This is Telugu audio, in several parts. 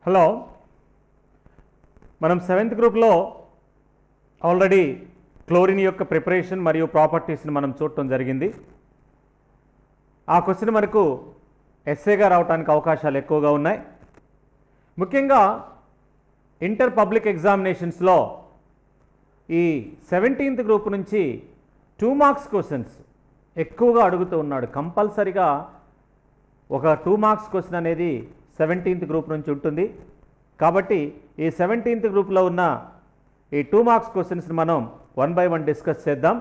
హలో, మనం 7th గ్రూప్లో ఆల్రెడీ క్లోరిన్ యొక్క ప్రిపరేషన్ మరియు ప్రాపర్టీస్ని మనం చూడటం జరిగింది. ఆ క్వశ్చన్ మనకు ఎస్ఏగా రావడానికి అవకాశాలు ఎక్కువగా ఉన్నాయి. ముఖ్యంగా ఇంటర్ పబ్లిక్ ఎగ్జామినేషన్స్లో ఈ 17th గ్రూప్ నుంచి 2 మార్క్స్ క్వశ్చన్స్ ఎక్కువగా అడుగుతూ ఉన్నాడు. కంపల్సరిగా ఒక 2 మార్క్స్ క్వశ్చన్ అనేది 17th గ్రూప్ నుంచి ఉంటుంది. కాబట్టి ఈ 17th గ్రూప్లో ఉన్న ఈ 2 మార్క్స్ క్వశ్చన్స్ని మనం 1 by 1 డిస్కస్ చేద్దాం.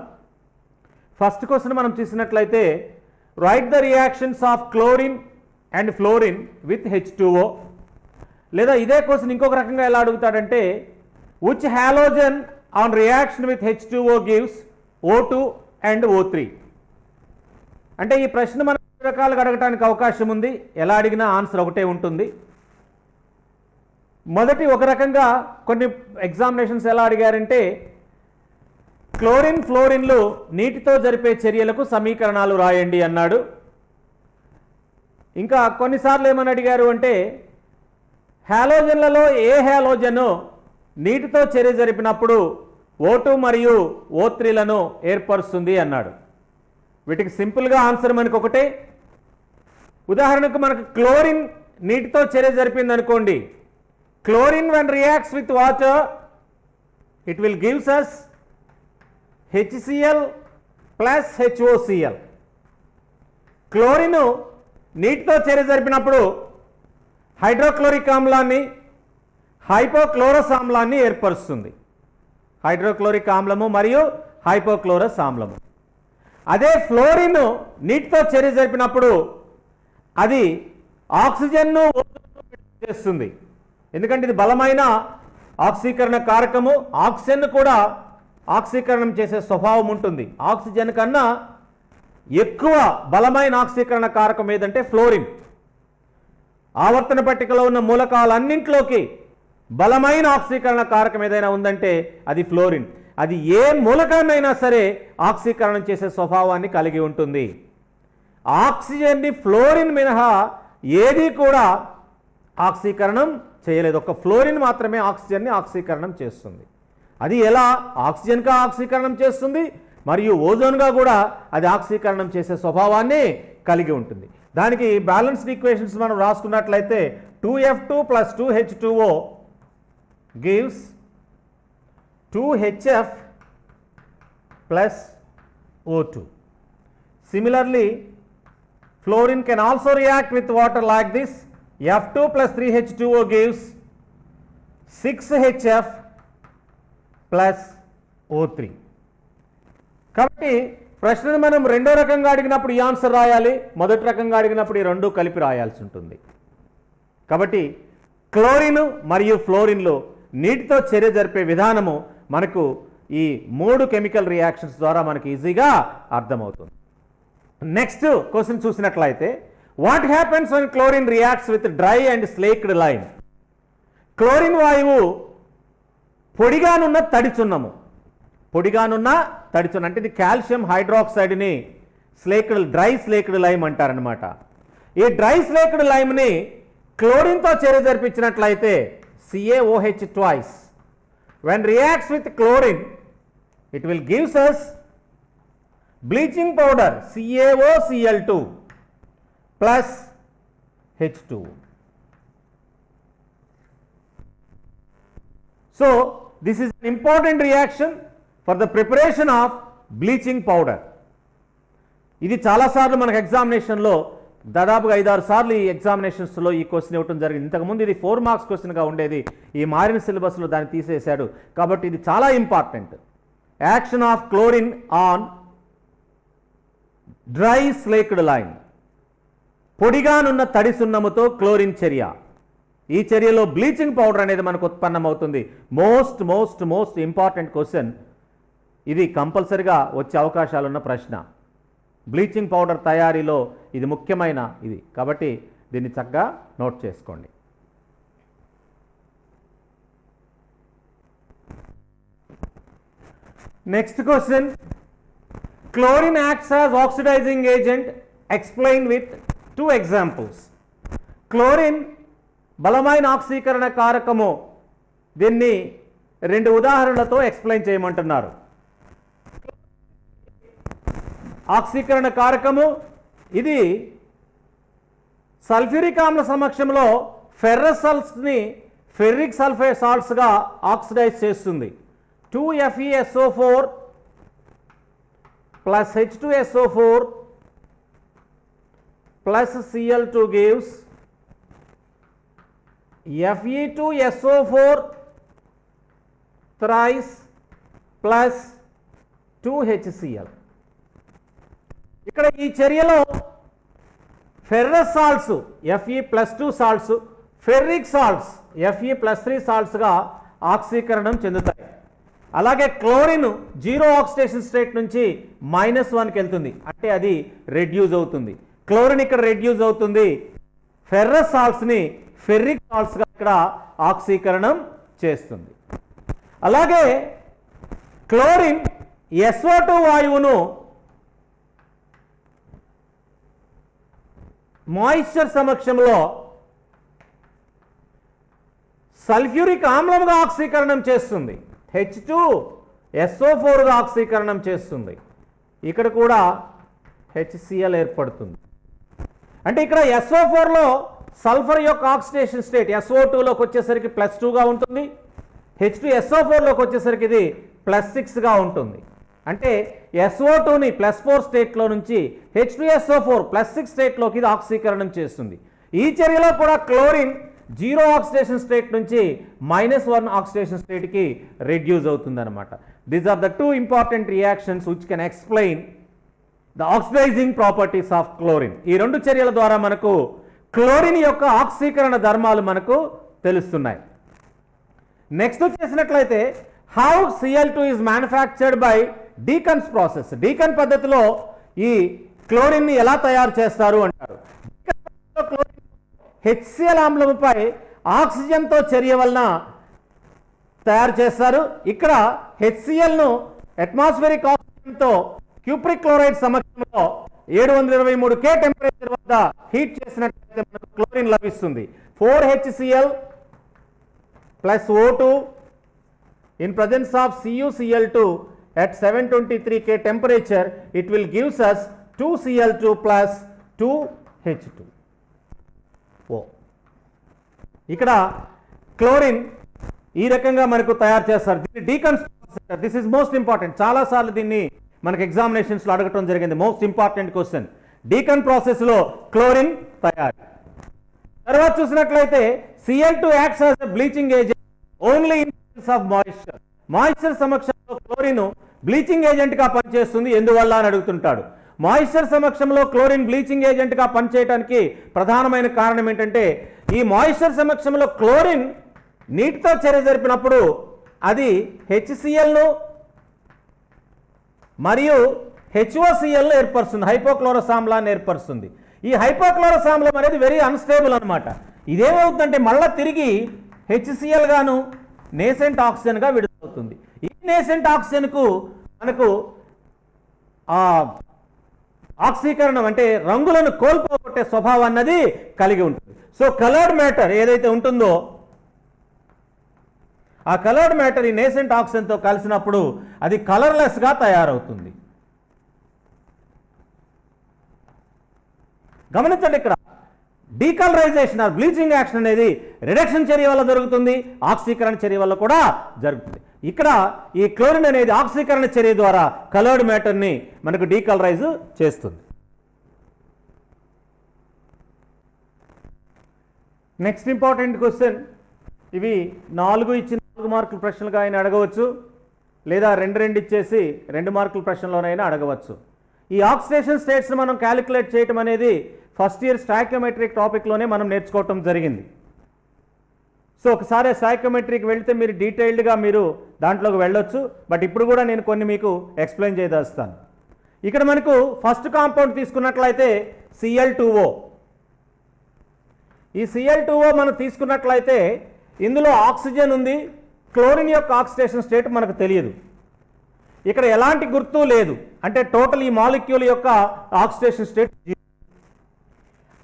ఫస్ట్ క్వశ్చన్ మనం చూసినట్లయితే, right the reactions of chlorine and fluorine with H2O. లేదా ఇదే క్వశ్చన్ ఇంకొక రకంగా ఎలా అడుగుతాడంటే, which halogen on reaction with H2O gives O2 and O3. అంటే ఈ ప్రశ్న మనం రకాలుగా అడగడానికి అవకాశం ఉంది. ఎలా అడిగినా ఆన్సర్ ఒకటే ఉంటుంది. మొదటి ఒక రకంగా కొన్ని ఎగ్జామినేషన్స్ ఎలా అడిగారంటే, క్లోరిన్ ఫ్లోరిన్లు నీటితో జరిపే చర్యలకు సమీకరణాలు రాయండి అన్నాడు. ఇంకా కొన్నిసార్లు ఏమని అడిగారు అంటే, హాలోజన్లలో ఏ హాలోజను నీటితో చర్య జరిపినప్పుడు O2 మరియు O3లను ఏర్పరుస్తుంది అన్నాడు. వీటికి సింపుల్గా ఆన్సర్ మనకు ఒకటే. ఉదాహరణకు మనకు క్లోరిన్ నీటితో చర్య జరిపింది అనుకోండి. Chlorine when reacts with water it will gives us HCl plus HOCl. Chlorine నీటితో చర్య జరిపినప్పుడు హైడ్రోక్లోరిక్ ఆమ్లాన్ని, హైపోక్లోరస్ ఆమ్లాన్ని ఏర్పరుస్తుంది. హైడ్రోక్లోరిక్ ఆమ్లము మరియు హైపోక్లోరస్ ఆమ్లము. అదే ఫ్లోరిన్ నీటితో చర్య జరిపినప్పుడు అది ఆక్సిజన్ను చేస్తుంది. ఎందుకంటే ఇది బలమైన ఆక్సీకరణ కారకము. ఆక్సిజన్ కూడా ఆక్సీకరణం చేసే స్వభావం ఉంటుంది. ఆక్సిజన్ కన్నా ఎక్కువ బలమైన ఆక్సీకరణ కారకం ఏదంటే ఫ్లోరిన్. ఆవర్తన పట్టికలో ఉన్న మూలకాలన్నింటిలోకి బలమైన ఆక్సీకరణ కారకం ఏదైనా ఉందంటే అది ఫ్లోరిన్. అది ఏ మూలకాన్నైనా సరే ఆక్సీకరణం చేసే స్వభావాన్ని కలిగి ఉంటుంది. ఆక్సిజన్ని ఫ్లోరిన్ మినహా ఏది కూడా ఆక్సీకరణం చేయలేదు. ఒక ఫ్లోరిన్ మాత్రమే ఆక్సిజన్ని ఆక్సీకరణం చేస్తుంది. అది ఎలా ఆక్సిజన్గా ఆక్సీకరణం చేస్తుంది మరియు ఓజోన్గా కూడా అది ఆక్సీకరణం చేసే స్వభావాన్ని కలిగి ఉంటుంది. దానికి బ్యాలెన్స్డ్ ఈక్వేషన్స్ మనం రాసుకున్నట్లయితే 2F2 plus 2H2O gives 2HF plus O2. Similarly, fluorine can also react with water like this. F2 plus 3H2O gives 6HF plus O3. కాబట్టి ప్రశ్నను మనం రెండో రకంగా అడిగినప్పుడు ఈ ఆన్సర్ రాయాలి, మొదటి రకంగా అడిగినప్పుడు ఈ రెండు కలిపి రాయాల్సి ఉంటుంది. కాబట్టి క్లోరిన్ మరియు ఫ్లోరిన్లు నీటితో చర్య జరిపే విధానము మనకు ఈ 3 కెమికల్ రియాక్షన్స్ ద్వారా మనకు ఈజీగా అర్థమవుతుంది. నెక్స్ట్ క్వశ్చన్ చూసినట్లయితే, what happens when chlorine reacts with dry and slaked lime. Chlorine వాయువు పొడిగానున్న తడిచున్నము, పొడిగానున్న తడిచున్న అంటే ఇది కాల్షియం హైడ్రాక్సైడ్ని డ్రై స్లేక్డ్ లైమ్ అంటారనమాట. ఈ డ్రై స్లేక్డ్ లైమ్ని క్లోరిన్తో చర్య జరిపించినట్లయితే CaOH twice. When reacts with chlorine, it will gives us bleaching powder CaOCl2 plus H2. So this is an important reaction for the preparation of bleaching powder. ఇది చాలాసార్లు మనకు ఎగ్జామినేషన్లో దాదాపుగా 5-6 సార్లు ఈ ఎగ్జామినేషన్స్లో ఈ క్వశ్చన్ ఇవ్వడం జరిగింది. ఇంతకుముందు ఇది 4 మార్క్స్ క్వశ్చన్గా ఉండేది. ఈ మారిన సిలబస్లో దాన్ని తీసేశాడు. కాబట్టి ఇది చాలా important. Action of chlorine on dry slaked lime. పొడిగానున్న తడి సున్నముతో క్లోరిన్ చర్య. ఈ చర్యలో బ్లీచింగ్ పౌడర్ అనేది మనకు ఉత్పన్నమవుతుంది. Most most most important question ఇది. కంపల్సరిగా వచ్చే అవకాశాలున్న ప్రశ్న. బ్లీచింగ్ పౌడర్ తయారీలో ఇది ముఖ్యమైన ఇది. కాబట్టి దీన్ని చక్కగా నోట్ చేసుకోండి. Next question, chlorine acts as oxidizing agent, explain with 2 examples. Chlorine బలమైన ఆక్సీకరణ కారకము. దీన్ని 2 ఉదాహరణలతో ఎక్స్ప్లెయిన్ చేయమంటున్నారు. ఆక్సీకరణ కారకము ఇది సల్ఫ్యూరిక్ ఆమ్ల సమక్షంలో ఫెర్రస్ సాల్ట్స్ని ఫెర్రిక్ సల్ఫేట్ సాల్ట్స్గా ఆక్సిడైజ్ చేస్తుంది. 2FeSO4 plus H2SO4 plus Cl2 gives Fe2SO4 thrice plus 2HCl. ఇక్కడ ఈ చర్యలో ferrous salts Fe+2 salts, ferric salts Fe+3 సాల్ట్స్గా ఆక్సీకరణం చెందుతాయి. అలాగే క్లోరిన్ 0 ఆక్సిడేషన్ స్టేట్ నుంచి -1కి వెళ్తుంది, అంటే అది రెడ్యూస్ అవుతుంది. క్లోరిన్ ఇక్కడ రెడ్యూస్ అవుతుంది, ఫెర్రస్ సాల్ట్స్ని ఫెర్రిక్ సాల్ట్స్గా ఇక్కడ ఆక్సీకరణం చేస్తుంది. అలాగే క్లోరిన్ SO2 వాయువును మాయిశ్చర్ సమక్షంలో సల్ఫ్యూరిక్ ఆమ్లంగా ఆక్సీకరణం చేస్తుంది, H2SO4గా ఆక్సీకరణం చేస్తుంది. ఇక్కడ కూడా HCl ఏర్పడుతుంది. అంటే ఇక్కడ SO4లో సల్ఫర్ యొక్క ఆక్సిడేషన్ స్టేట్ SO2లోకి వచ్చేసరికి +2గా ఉంటుంది, H2SO4లోకి వచ్చేసరికి ఇది +6గా ఉంటుంది. అంటే SO2ని +4 స్టేట్లో నుంచి H2SO4 +6 స్టేట్లోకి ఇది ఆక్సీకరణం చేస్తుంది. ఈ చర్యలో కూడా క్లోరిన్ 0 ఆక్సిడేషన్ స్టేట్ నుంచి -1 ఆక్సిడేషన్ స్టేట్కి రెడ్యూస్ అవుతుంది అనమాట. These are the 2 important reactions which can explain the oxidizing properties of chlorine. ఈ 2 చర్యల ద్వారా మనకు క్లోరిన్ యొక్క ఆక్సీకరణ ధర్మాలు మనకు తెలుస్తున్నాయి. నెక్స్ట్ చేసినట్లయితే how Cl2 is manufactured by deacons process. Deacon పద్ధతిలో ఈ క్లోరిన్ని ఎలా తయారు చేస్తారు అంటారు. HCl ఆమ్లముపై ఆక్సిజన్తో చర్య వలన తయారు చేస్తారు. ఇక్కడ HClను అట్మాస్ఫిరిక్ ఆక్సిజన్తో క్యూప్రిక్ క్లోరైడ్ సమక్షంలో 723 K టెంపరేచర్ వద్ద హీట్ చేసినట్లయితే మనకు క్లోరిన్ లభిస్తుంది. 4HCl plus O2 in presence of CuCl2 at 723 K temperature, it will gives us 2Cl2 plus 2H2. ఇక్కడ క్లోరిన్ ఈ రకంగా మనకు తయారు చేస్తారు. దీన్ని deacons process. This is most important. చాలాసార్లు దీన్ని మనకు ఎగ్జామినేషన్స్లో అడగటం జరిగింది. Most important question. డీకన్ ప్రాసెస్లో క్లోరిన్ తయారు. తర్వాత చూసినట్లయితే Cl2 acts as a bleaching agent only in presence of moisture. Moisture సమక్షంలో క్లోరిన్ బ్లీచింగ్ ఏజెంట్గా పనిచేస్తుంది. ఎందువల్ల అని అడుగుతుంటాడు. మాయిశ్చర్ సమక్షంలో క్లోరిన్ బ్లీచింగ్ ఏజెంట్గా పనిచేయడానికి ప్రధానమైన కారణం ఏంటంటే ఈ మాయిశ్చర్ సమక్షంలో క్లోరిన్ నీటితో చర్య జరిపినప్పుడు అది HClను మరియు HOClను ఏర్పరుస్తుంది, హైపోక్లోరస్ ఆమ్లాన్ని ఏర్పరుస్తుంది. ఈ హైపోక్లోరస్ ఆమ్లం అనేది వెరీ అన్స్టేబుల్ అనమాట. ఇదేమవుతుందంటే మళ్ళీ తిరిగి HCl గాను నేసెంట్ ఆక్సిజన్గా విడుదలవుతుంది. ఈ నేసెంట్ ఆక్సిజన్కు మనకు ఆక్సీకరణం అంటే రంగులను కోల్పోగొట్టే స్వభావం అన్నది కలిగి ఉంటుంది. సో కలర్డ్ మ్యాటర్ ఏదైతే ఉంటుందో ఆ కలర్డ్ మ్యాటర్ ఈ నేసెంట్ ఆక్సిజన్తో కలిసినప్పుడు అది కలర్లెస్గా తయారవుతుంది. గమనించండి, ఇక్కడ డీకలరైజేషన్ ఆర్ బ్లీచింగ్ యాక్షన్ అనేది రిడక్షన్ చర్య వల్ల జరుగుతుంది, ఆక్సీకరణ చర్య వల్ల కూడా జరుగుతుంది. ఇక్కడ ఈ క్లోరిన్ అనేది ఆక్సీకరణ చర్య ద్వారా కలర్డ్ మ్యాటర్ని మనకు డీకలరైజ్ చేస్తుంది. Next important question. ఇవి 4 ఇచ్చిన 4 మార్కుల ప్రశ్నలుగా ఆయన అడగవచ్చు, లేదా 2 ఇచ్చేసి 2 మార్కుల ప్రశ్నలోనైనా అడగవచ్చు. ఈ ఆక్సిడేషన్ స్టేట్స్ని మనం క్యాలిక్యులేట్ చేయటం అనేది ఫస్ట్ ఇయర్ స్టాయికియోమెట్రిక్ టాపిక్లోనే మనం నేర్చుకోవటం జరిగింది. సో ఒకసారి స్టాయికియోమెట్రీకి వెళ్తే మీరు డీటెయిల్డ్గా మీరు దాంట్లోకి వెళ్ళొచ్చు. బట్ ఇప్పుడు కూడా నేను కొన్ని మీకు ఎక్స్ప్లెయిన్ చేయదలుస్తాను. ఇక్కడ మనకు ఫస్ట్ కాంపౌండ్ తీసుకున్నట్లయితే Cl2O. ఈ Cl2O మనం తీసుకున్నట్లయితే ఇందులో ఆక్సిజన్ ఉంది, క్లోరిన్ యొక్క ఆక్సిడేషన్ స్టేట్ మనకు తెలియదు. ఇక్కడ ఎలాంటి గుర్తు లేదు, అంటే టోటల్ ఈ మాలిక్యూల్ యొక్క ఆక్సిడేషన్ స్టేట్.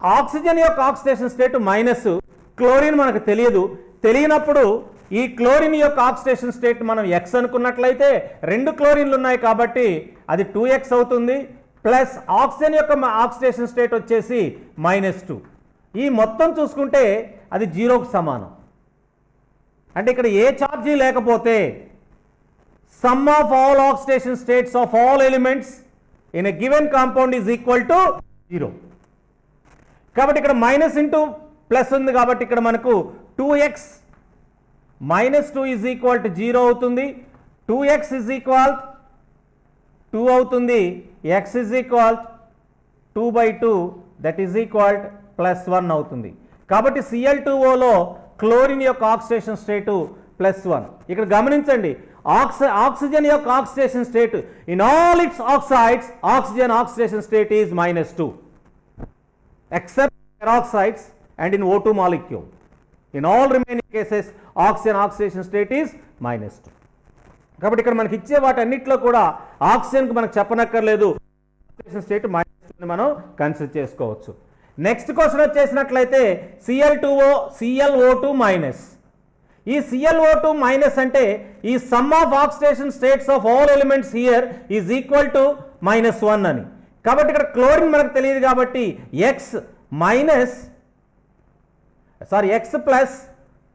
ఆక్సిజన్ యొక్క ఆక్సిడేషన్ స్టేట్ మైనస్, క్లోరిన్ మనకు తెలియనప్పుడు ఈ క్లోరిన్ యొక్క ఆక్సిడేషన్ స్టేట్ మనం ఎక్స్ అనుకున్నట్లయితే 2 క్లోరిన్లు ఉన్నాయి కాబట్టి అది 2x అవుతుంది, ప్లస్ ఆక్సిజన్ యొక్క ఆక్సిడేషన్ స్టేట్ వచ్చేసి -2. ఈ మొత్తం చూసుకుంటే అది 0కు సమానం. అంటే ఇక్కడ ఏ ఛార్జీ లేకపోతే some of all oxidation states of all elements in a given compound is equal to 0. కాబట్టి ఇక్కడ మైనస్ ఇంటూ ప్లస్ ఉంది కాబట్టి ఇక్కడ మనకు 2x -2 ఈజ్ ఈక్వల్ టు 0 అవుతుంది. 2x ఈజ్ ఈక్వల్ 2 అవుతుంది. x is equal 2/2 that is equal +1 అవుతుంది. కాబట్టి Cl2Oలో క్లోరిన్ యొక్క ఆక్సిడేషన్ స్టేటు +1. ఇక్కడ గమనించండి, ఆక్సిజన్ యొక్క oxidation state in all it's oxides oxygen oxidation state is -2 except peroxides and in O2 molecule. In all remaining cases oxygen oxidation state is -2. కాబట్టి ఇక్కడ మనకి ఇచ్చే వాటన్నిటిలో కూడా ఆక్సిజన్కి మనకు చెప్పనక్కర్లేదు, ఆక్సిడేషన్ స్టేట్ -2 మనం కన్సిడర్ చేసుకోవచ్చు. నెక్స్ట్ క్వశ్చన్ వచ్చేసినట్లయితే Cl2O ClO2-. ఈ ClO2- అంటే ఈ sum of oxidation states of all elements here is equal to -1 అని. కాబట్టి ఇక్కడ క్లోరిన్ మనకు తెలియదు కాబట్టి x ప్లస్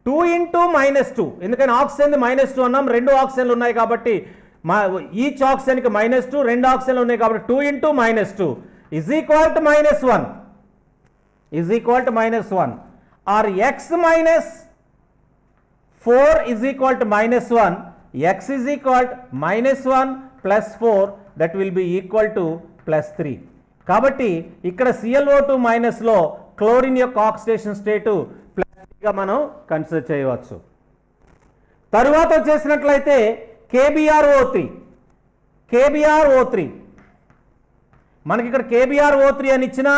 2 ఇంటూ -2, ఎందుకని ఆక్సిజన్ -2 అన్నాం, 2 ఆక్సిజన్లు ఉన్నాయి కాబట్టి ఈచ్ ఆక్సిజన్కి -2, 2 ఆక్సిజన్లు ఉన్నాయి కాబట్టి 2 into -2 is equal to -1 or x -4 is equal to -1, x is equal -1 plus 4 that will be equal to +3. కాబట్టి ఇక్కడ Cl2O లో క్లోరిన్ యొక్క ఆక్సిడేషన్ స్టేటు +3గా మనం కన్సిడర్ చేయవచ్చు. తరువాత వచ్చేసినట్లయితే KBrO3 మనకి ఇక్కడ KBrO3 అని ఇచ్చినా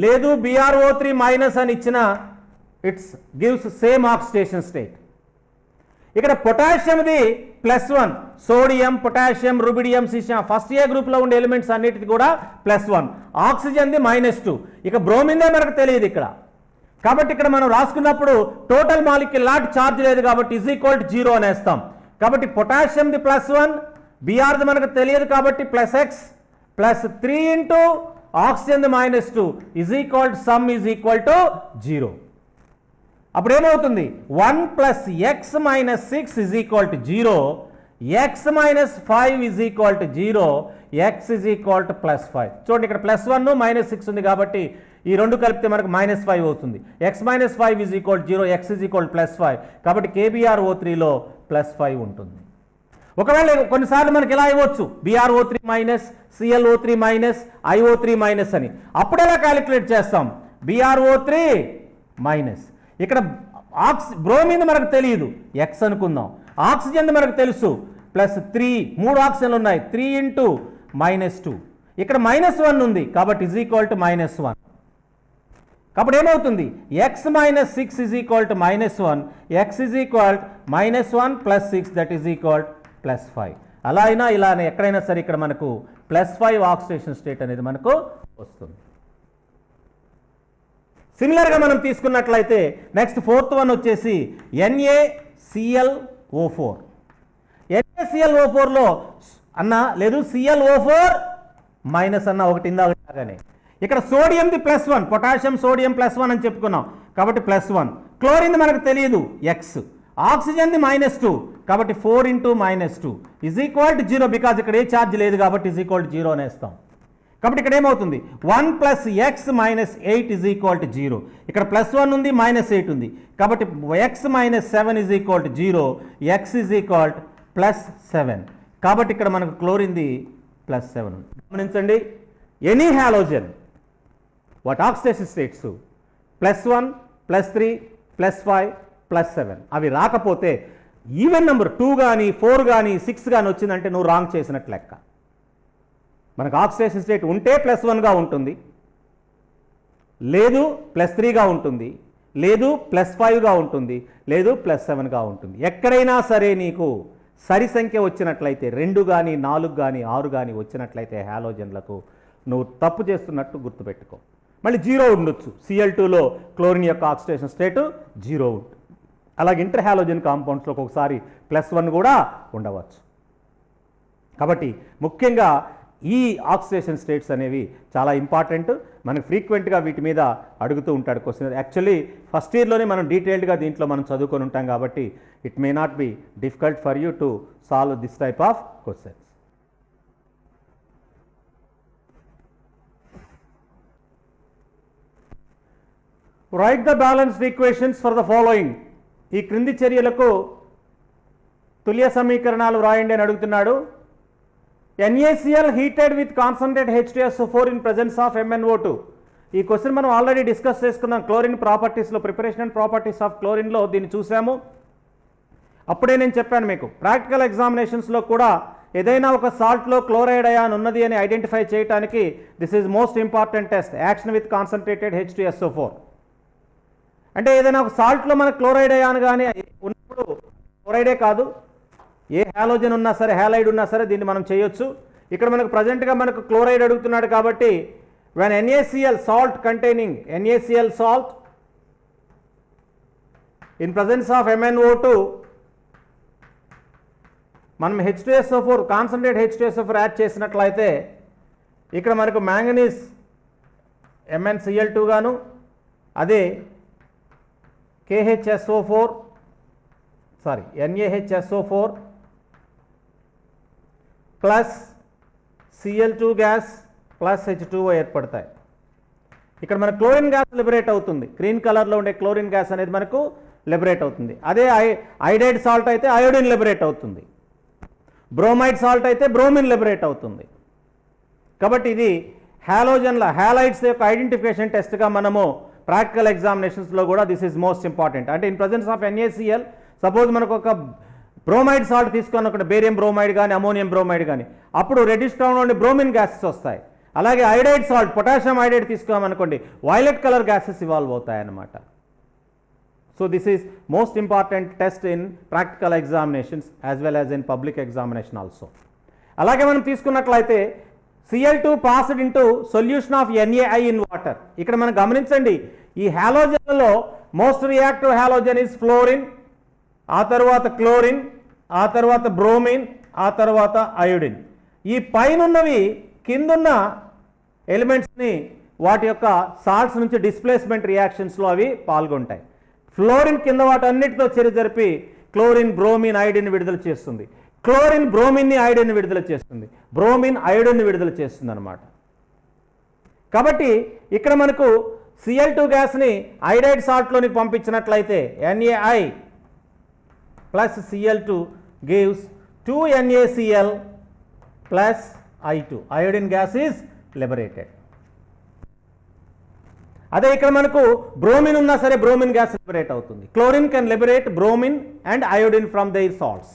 లేదు BrO3- అని ఇచ్చినా it's gives same oxidation state. ఇక్కడ పొటాషియంది +1, sodium, potassium, rubidium, caesium first A గ్రూప్లో ఉండే ఎలిమెంట్స్ అన్నిటికీ కూడా +1. ఆక్సిజన్ది -2. ఇక బ్రోమిన్దే మనకు తెలియదు ఇక్కడ. కాబట్టి ఇక్కడ మనం రాసుకున్నప్పుడు టోటల్ మాలిక్యూల్ లాట్ ఛార్జ్ లేదు కాబట్టి ఈజ్ ఈక్వల్ టు 0 అనేస్తాం. కాబట్టి పొటాషియంది +1, బిఆర్ది మనకు తెలియదు కాబట్టి +x ప్లస్ 3 ఇంటూ ఆక్సిజన్ది -2 is equal to sum is equal to 0. అప్పుడు ఏమవుతుంది 1 plus x - 6 is equal to 0, x - 5 is equal to 0, x is equal to +5. చూడండి ఇక్కడ +1 -6 ఉంది కాబట్టి ఈ రెండు కలిపితే మనకు -5 అవుతుంది. x - 5 is equal to 0, x is equal to +5. కాబట్టి KBrO3లో +5 ఉంటుంది. ఒకవేళ కొన్నిసార్లు మనకి ఇలా ఇవ్వచ్చు BrO3-, ClO3-, IO3- అని. అప్పుడు ఎలా క్యాలిక్యులేట్ చేస్తాం? BrO3-. ఇక్కడ బ్రోమిన్ మనకు తెలియదు, x అనుకుందాం. ఆక్సిజన్ మనకు తెలుసు +3, 3 ఆక్సిజన్లు ఉన్నాయి, 3 ఇంటూ -2. ఇక్కడ -1 ఉంది కాబట్టి ఈజ్ ఈక్వల్ టు -1. కాబట్టి ఏమవుతుంది x - 6 is equal to -1, x is equal -1 plus 6 that is equal +5. అలా అయినా ఇలా ఎక్కడైనా సరే ఇక్కడ మనకు +5 ఆక్సిడేషన్ స్టేట్ అనేది మనకు వస్తుంది. సిమిలర్గా మనం తీసుకున్నట్లయితే నెక్స్ట్ 4th వన్ వచ్చేసి NaClO4. NaClO4లో అన్న లేదు ClO4- అన్న ఒకటి ఇందాకనే. ఇక్కడ సోడియంది +1, పొటాషియం సోడియం +1 అని చెప్పుకున్నాం కాబట్టి +1. క్లోరిన్ మనకు తెలియదు x, ఆక్సిజన్ది -2 కాబట్టి 4 into -2 is equal to 0 because ఇక్కడ ఏ ఛార్జ్ లేదు కాబట్టి ఈజ్ ఈక్వల్ టు 0 అనేస్తాం. కాబట్టి ఇక్కడ ఏమవుతుంది 1 plus x - 8 is equal to 0. ఇక్కడ +1 ఉంది, -8 ఉంది కాబట్టి x - 7 is equal to 0, x is equal to +7. కాబట్టి ఇక్కడ మనకు క్లోరిన్ది +7 ఉంది. గమనించండి, any halogen what oxidation states +1, +3, +5, +7 అవి రాకపోతే ఈవెన్ నెంబర్ 2 కానీ 4 కానీ 6 కానీ వచ్చిందంటే నువ్వు రాంగ్ చేసినట్లు లెక్క. మనకు ఆక్సిడేషన్ స్టేట్ ఉంటే +1గా ఉంటుంది, లేదు +3గా ఉంటుంది, లేదు +5గా ఉంటుంది, లేదు +7గా ఉంటుంది. ఎక్కడైనా సరే నీకు సరి సంఖ్య వచ్చినట్లయితే 2 కానీ 4 కానీ 6 కానీ వచ్చినట్లయితే హాలోజన్లకు నువ్వు తప్పు చేస్తున్నట్టు గుర్తుపెట్టుకో. మళ్ళీ జీరో ఉండొచ్చు. Cl2లో క్లోరిన్ యొక్క ఆక్సిడేషన్ స్టేట్ జీరో ఉంటుంది. అలాగే ఇంటర్ హాలోజన్ కాంపౌండ్స్లో ఒక్కొక్కసారి +1 కూడా ఉండవచ్చు. కాబట్టి ముఖ్యంగా ఈ ఆక్సిడేషన్ స్టేట్స్ అనేవి చాలా ఇంపార్టెంట్. మనకు ఫ్రీక్వెంట్గా వీటి మీద అడుగుతూ ఉంటాడు క్వశ్చన్. యాక్చువల్లీ ఫస్ట్ ఇయర్లోనే మనం డీటెయిల్డ్గా దీంట్లో మనం చదువుకొని ఉంటాం కాబట్టి it may not be difficult for you to solve this type of questions. Write the balanced equations for the following. ఈ క్రింది చర్యలకు తుల్య సమీకరణాలు రాయండి అని అడుగుతున్నాడు. NaCl heated with concentrate H2SO4 in presence of MnO2. ఈ క్వశ్చన్ మనం ఆల్రెడీ డిస్కస్ చేసుకున్నాం క్లోరిన్ ప్రాపర్టీస్లో, ప్రిపరేషన్ అండ్ ప్రాపర్టీస్ ఆఫ్ క్లోరిన్లో దీన్ని చూసాము. అప్పుడే నేను చెప్పాను మీకు ప్రాక్టికల్ ఎగ్జామినేషన్స్లో కూడా ఏదైనా ఒక సాల్ట్లో క్లోరైడ్ అయాన్ ఉన్నది అని ఐడెంటిఫై చేయడానికి this is most important test, action with concentrated H2SO4. అంటే ఏదైనా ఒక సాల్ట్లో మనకు క్లోరైడ్ అయాన్ కానీ ఉన్నప్పుడు క్లోరైడే కాదు, ఏ హాలోజన్ ఉన్నా సరే, హ్యాలైడ్ ఉన్నా సరే దీన్ని మనం చేయొచ్చు. ఇక్కడ మనకు ప్రజెంట్గా మనకు క్లోరైడ్ అడుగుతున్నాడు కాబట్టి when NaCl salt containing NaCl salt in presence of MnO2 మనం H2SO4 కాన్సన్ట్రేట్ H2SO4 యాడ్ చేసినట్లయితే ఇక్కడ మనకు మ్యాంగనీస్ MnCl2 గాను, అదే NaHSO4 plus Cl2 gas plus H2O ఏర్పడతాయి. ఇక్కడ మన క్లోరిన్ గ్యాస్ లిబరేట్ అవుతుంది. గ్రీన్ కలర్లో ఉండే క్లోరిన్ గ్యాస్ అనేది మనకు లిబరేట్ అవుతుంది. అదే ఐడైడ్ సాల్ట్ అయితే అయోడిన్ లిబరేట్ అవుతుంది. బ్రోమైడ్ సాల్ట్ అయితే బ్రోమిన్ లిబరేట్ అవుతుంది. కాబట్టి ఇది హ్యాలైడ్స్ యొక్క ఐడెంటిఫికేషన్ టెస్ట్గా మనము ప్రాక్టికల్ ఎగ్జామినేషన్స్లో కూడా దిస్ ఈజ్ మోస్ట్ ఇంపార్టెంట్. అంటే in presence of NaCl suppose మనకు ఒక బ్రోమైడ్ సాల్ట్ తీసుకొని ఒకటి బేరియం బ్రోమైడ్ కానీ అమోనియం బ్రోమైడ్ కానీ, అప్పుడు రెడ్డిష్ బ్రౌన్ నుండి బ్రోమిన్ గ్యాసెస్ వస్తాయి. అలాగే ఐడైడ్ సాల్ట్ పొటాషియం ఐడైడ్ తీసుకోమనుకోండి వైలెట్ కలర్ గ్యాసెస్ ఇవాల్వ్ అవుతాయి అన్నమాట. So this is most important test in practical examinations as well as in public examination also. అలాగే మనం తీసుకున్నట్లయితే Cl2 passed into solution of NaI in water. ఇక్కడ మనం గమనించండి ఈ హాలోజన్లలో most reactive halogen is fluorine, ఆ తర్వాత క్లోరిన్, ఆ తర్వాత బ్రోమిన్, ఆ తర్వాత అయోడిన్. ఈ పైనున్నవి కిందున్న ఎలిమెంట్స్ని వాటి యొక్క సాల్ట్స్ నుంచి డిస్ప్లేస్మెంట్ రియాక్షన్స్లో అవి పాల్గొంటాయి. ఫ్లోరిన్ కింద వాటన్నిటితో చర్య జరిపి క్లోరిన్ బ్రోమిన్ అయోడిన్ విడుదల చేస్తుంది. క్లోరిన్ బ్రోమిన్ని అయోడిన్ విడుదల చేస్తుంది. బ్రోమిన్ అయోడిన్ విడుదల చేస్తుంది అన్నమాట. కాబట్టి ఇక్కడ మనకు Cl2 గ్యాస్ని ఐడైడ్ సాల్ట్లోనికి పంపించినట్లయితే NaI plus Cl2 gives 2 NaCl plus I2. Iodine gas is liberated. అదే ఇక్కడ మనకు బ్రోమిన్ ఉన్నా సరే బ్రోమిన్ గ్యాస్ లిబరేట్ అవుతుంది. Chlorine can liberate bromine and iodine from their salts.